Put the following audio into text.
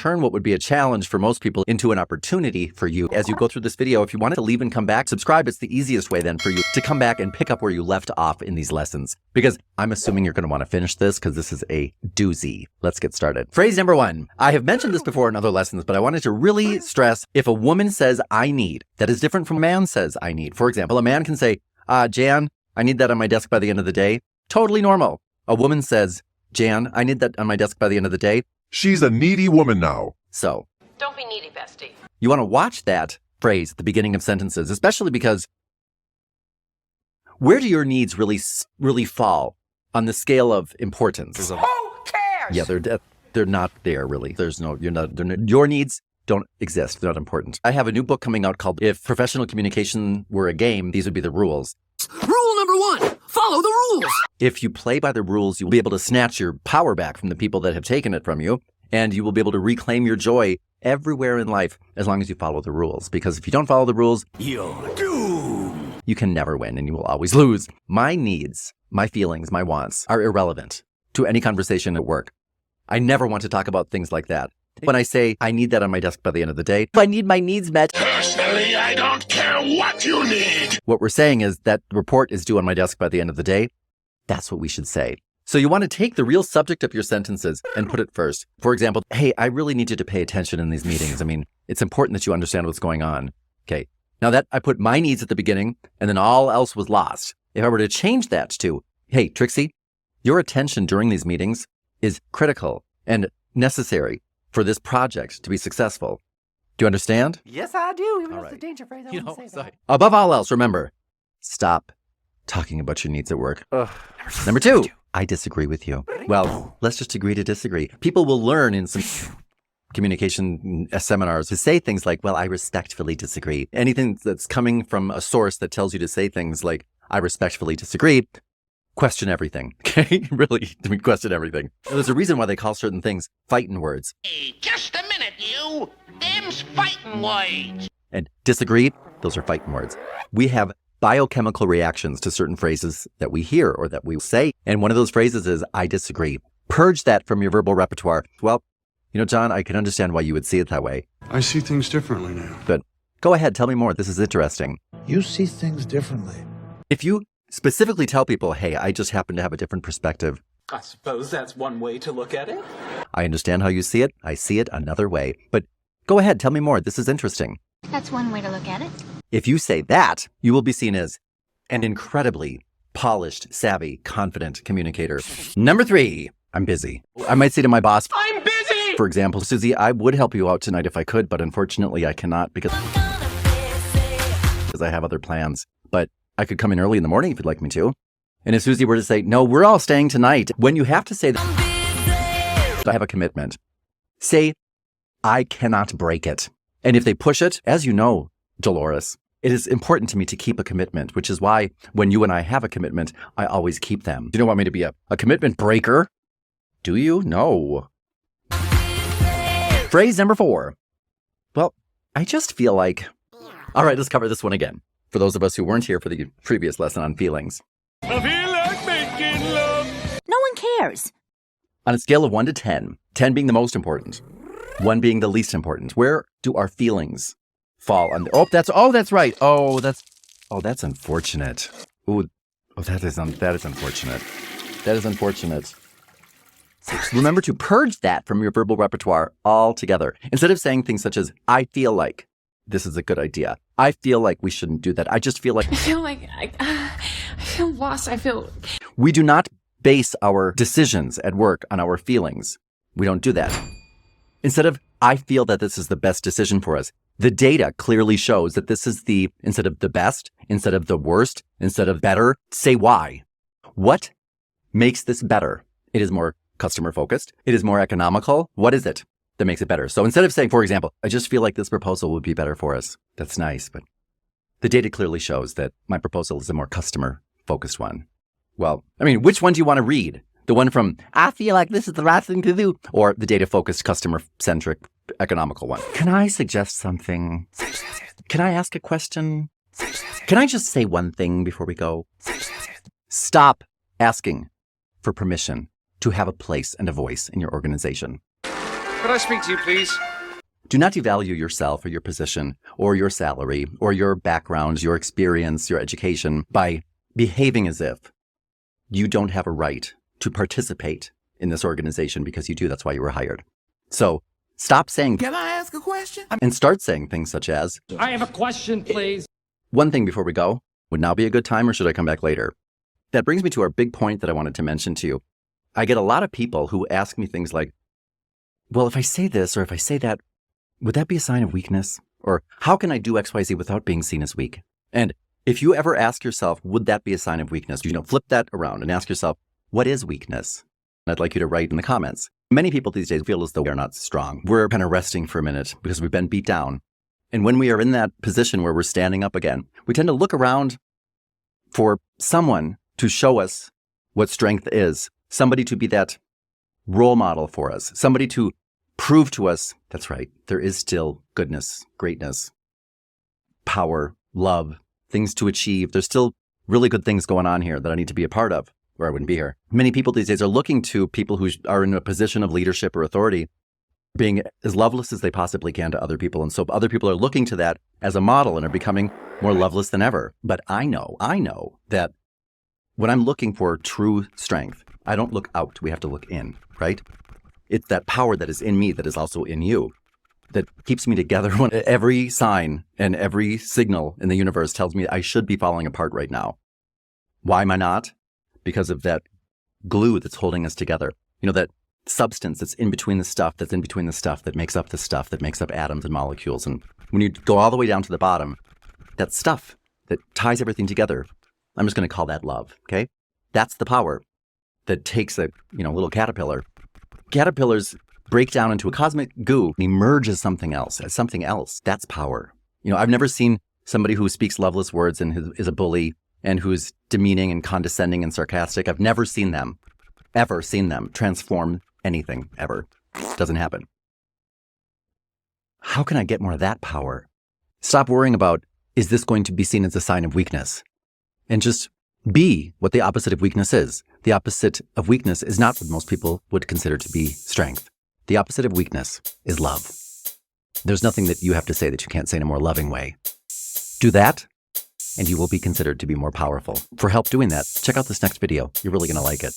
turn what would be a challenge for most people into an opportunity for you as you go through this video. If you wanted to leave and come back, subscribe. It's the easiest way then for you to come back and pick up where you left off in these lessons, because I'm assuming you're going to want to finish this because this is a doozy. Let's get started. Phrase number 1. I have mentioned this before in other lessons, but I wanted to really stress if a woman says I need, that is different from a man says I need. For example, a man can say, Jan, I need that on my desk by the end of the day. Totally normal. A woman says, Jan, I need that on my desk by the end of the day. She's a needy woman now. So, don't be needy, bestie. You want to watch that phrase at the beginning of sentences, especially because where do your needs really fall on the scale of importance? Who cares? Yeah, they're not there really. Your needs don't exist. They're not important. I have a new book coming out called If Professional Communication Were a Game, These Would Be the Rules. Rule number 1, follow the rules. If you play by the rules, you'll be able to snatch your power back from the people that have taken it from you, and you will be able to reclaim your joy everywhere in life as long as you follow the rules. Because if you don't follow the rules, You're doomed. you can never win and you will always lose. My needs, my feelings, my wants are irrelevant to any conversation at work. I never want to talk about things like that. When I say I need that on my desk by the end of the day, if I need my needs met, Personally, I don't care what you need. what we're saying is that the report is due on my desk by the end of the day. That's what we should say. So you want to take the real subject of your sentences and put it first. For example, hey, I really need you to pay attention in these meetings. I mean, it's important that you understand what's going on. Okay. Now that I put my needs at the beginning and then all else was lost. If I were to change that to, hey, Trixie, your attention during these meetings is critical and necessary for this project to be successful. Do you understand? Yes, I do. Even All if it's a right. danger phrase, I wouldn't say that. Above all else, remember, stop talking about your needs at work. Number 2, I disagree with you. Well, let's just agree to disagree. People will learn in some communication seminars to say things like, well, I respectfully disagree. Anything that's coming from a source that tells you to say things like, I respectfully disagree, question everything. Okay? Really, question everything. There's a reason why they call certain things fighting words. Hey, just a minute, you. Them's fighting words. And disagree, those are fighting words. We have biochemical reactions to certain phrases that we hear or that we say. And one of those phrases is, I disagree. Purge that from your verbal repertoire. Well, John, I can understand why you would see it that way. I see things differently now. But go ahead, tell me more. This is interesting. You see things differently. If you specifically tell people, hey, I just happen to have a different perspective. I suppose that's one way to look at it. I understand how you see it. I see it another way. But go ahead, tell me more. This is interesting. That's one way to look at it. If you say that, you will be seen as an incredibly polished, savvy, confident communicator. Number 3, I'm busy. I might say to my boss, I'm busy! for example, Susie, I would help you out tonight if I could, but unfortunately I cannot because I have other plans. But I could come in early in the morning if you'd like me to. And if Susie were to say, no, we're all staying tonight, when you have to say that, I have a commitment. Say, I cannot break it. And if they push it, as you know, Dolores, it is important to me to keep a commitment, which is why when you and I have a commitment, I always keep them. Do you don't want me to be a commitment breaker? Do you? No. Phrase number 4. Well, I just feel like... All right, let's cover this one again. For those of us who weren't here for the previous lesson on feelings. I feel like making love. No one cares. On a scale of 1 to 10, 10 being the most important, 1 being the least important, where do our feelings fall on that's right. That's unfortunate. That is unfortunate. That is unfortunate. So remember to purge that from your verbal repertoire altogether. Instead of saying things such as, I feel like this is a good idea. I feel like we shouldn't do that. I just feel like... I feel like I feel lost. We do not base our decisions at work on our feelings. We don't do that. Instead of, I feel that this is the best decision for us, the data clearly shows that this is instead of the best, instead of the worst, instead of better, say why. What makes this better? It is more customer focused. It is more economical. What is it that makes it better? So instead of saying, for example, I just feel like this proposal would be better for us. That's nice, but the data clearly shows that my proposal is a more customer focused one. Well, I mean, which one do you want to read? The one from, I feel like this is the right thing to do, or the data-focused, customer-centric, economical one? Can I suggest something? Can I ask a question? Can I just say one thing before we go? Stop asking for permission to have a place and a voice in your organization. Could I speak to you, please? Do not devalue yourself or your position or your salary or your background, your experience, your education by behaving as if you don't have a right to participate in this organization because you do. That's why you were hired. So stop saying, Can I ask a question? and start saying things such as, I have a question, please. one thing before we go, would now be a good time or should I come back later? That brings me to our big point that I wanted to mention to you. I get a lot of people who ask me things like, well, if I say this or if I say that, would that be a sign of weakness? Or how can I do XYZ without being seen as weak? And if you ever ask yourself, would that be a sign of weakness? Flip that around and ask yourself, what is weakness? And I'd like you to write in the comments. Many people these days feel as though we're not strong. We're kind of resting for a minute because we've been beat down. And when we are in that position where we're standing up again, we tend to look around for someone to show us what strength is, somebody to be that role model for us, somebody to prove to us, that's right, there is still goodness, greatness, power, love, things to achieve. There's still really good things going on here that I need to be a part of, or I wouldn't be here. Many people these days are looking to people who are in a position of leadership or authority, being as loveless as they possibly can to other people. And so other people are looking to that as a model and are becoming more loveless than ever. But I know that when I'm looking for true strength, I don't look out. We have to look in, right? It's that power that is in me that is also in you that keeps me together when every sign and every signal in the universe tells me I should be falling apart right now. Why am I not? Because of that glue that's holding us together. That substance that's in between the stuff that's in between the stuff that makes up the stuff that makes up atoms and molecules. And when you go all the way down to the bottom, that stuff that ties everything together, I'm just going to call that love, okay? That's the power that takes a little caterpillar. Caterpillars break down into a cosmic goo and emerge as something else, That's power. I've never seen somebody who speaks loveless words and is a bully and who's demeaning and condescending and sarcastic. I've never seen them, ever seen them transform anything, ever. Doesn't happen. How can I get more of that power? Stop worrying about, is this going to be seen as a sign of weakness? And just be what the opposite of weakness is. The opposite of weakness is not what most people would consider to be strength. The opposite of weakness is love. There's nothing that you have to say that you can't say in a more loving way. Do that, and you will be considered to be more powerful. For help doing that, check out this next video. You're really going to like it.